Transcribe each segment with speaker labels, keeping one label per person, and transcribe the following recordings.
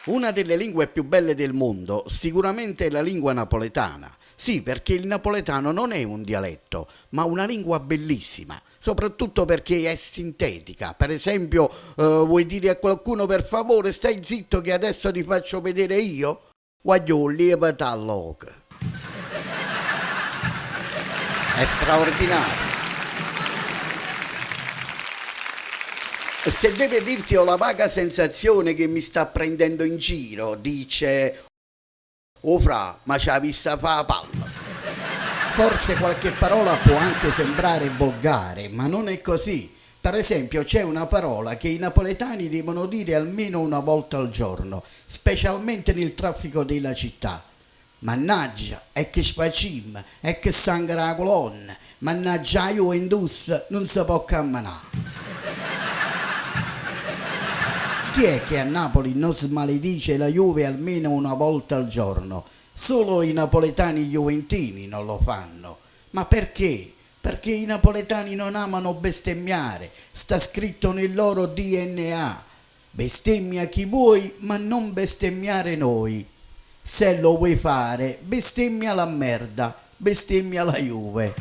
Speaker 1: Una delle lingue più belle del mondo sicuramente è la lingua napoletana. Sì, perché il napoletano non è un dialetto, ma una lingua bellissima, soprattutto perché è sintetica. Per esempio, vuoi dire a qualcuno per favore stai zitto che adesso ti faccio vedere io? Voglio lievita all'oca. È straordinario. E se deve dirti ho la vaga sensazione che mi sta prendendo in giro, dice "O fra, ma c'ha vista fa la palla". Forse qualche parola può anche sembrare volgare, ma non è così. Per esempio c'è una parola che i napoletani devono dire almeno una volta al giorno, specialmente nel traffico della città. Mannaggia, è che spacim, è che sangra la colonna, mannaggia io indus non si può camminare. Chi è che a Napoli non smaledice la Juve almeno una volta al giorno? Solo i napoletani juventini non lo fanno. Ma perché? Perché i napoletani non amano bestemmiare, sta scritto nel loro DNA. Bestemmia chi vuoi, ma non bestemmiare noi. Se lo vuoi fare, bestemmia la merda, bestemmia la Juve.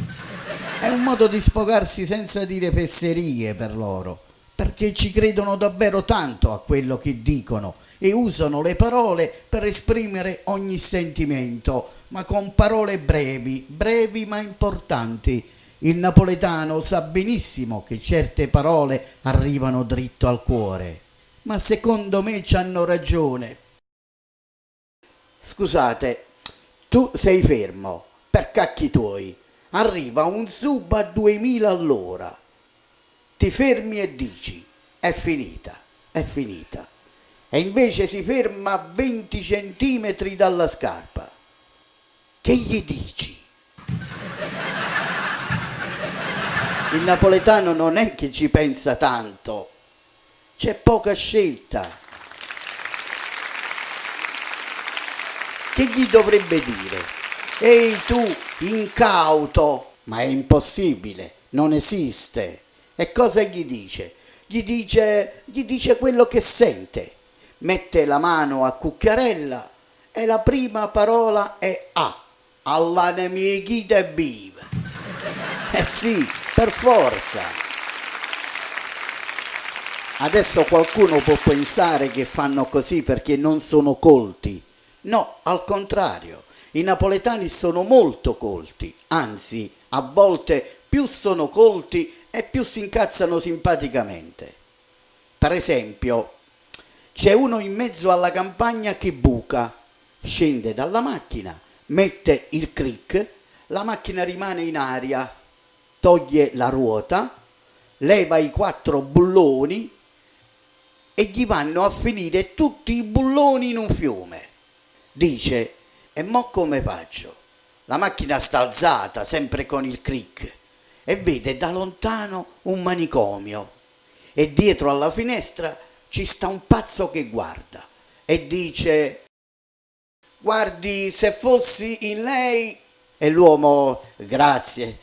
Speaker 1: È un modo di sfogarsi senza dire fesserie per loro, perché ci credono davvero tanto a quello che dicono e usano le parole per esprimere ogni sentimento, ma con parole brevi, brevi ma importanti. Il napoletano sa benissimo che certe parole arrivano dritto al cuore, ma secondo me c'hanno ragione. Scusate, tu sei fermo, per cacchi tuoi. Arriva un sub a 2000 all'ora. Ti fermi e dici, è finita, è finita. E invece si ferma a 20 centimetri dalla scarpa. Che gli dici? Il napoletano non è che ci pensa tanto, c'è poca scelta. Che gli dovrebbe dire? Ehi tu, incauto! Ma è impossibile, non esiste. E cosa gli dice? Gli dice quello che sente. Mette la mano a cucchiarella e la prima parola è A. Alla nemichita e vive. Eh sì, per forza. Adesso qualcuno può pensare che fanno così perché non sono colti. No, al contrario, i napoletani sono molto colti, anzi, a volte più sono colti e più si incazzano simpaticamente. Per esempio, c'è uno in mezzo alla campagna che buca, scende dalla macchina, mette il crick, la macchina rimane in aria, toglie la ruota, leva i 4 bulloni e gli vanno a finire tutti i bulloni in un fiume. Dice, e mo come faccio? La macchina sta alzata, sempre con il crick, e vede da lontano un manicomio. E dietro alla finestra ci sta un pazzo che guarda e dice, guardi, se fossi in lei... E l'uomo, grazie.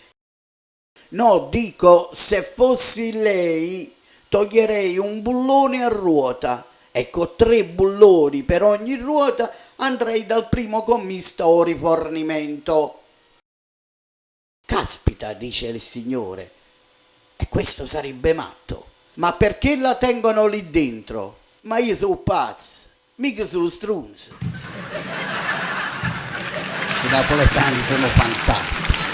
Speaker 1: No, dico, se fossi lei, toglierei un bullone a ruota e con 3 bulloni per ogni ruota andrei dal primo commista o rifornimento. Caspita, dice il signore, e questo sarebbe matto. Ma perché la tengono lì dentro? Ma io sono pazzo, mica sono strunz. I napoletani sono fantastici.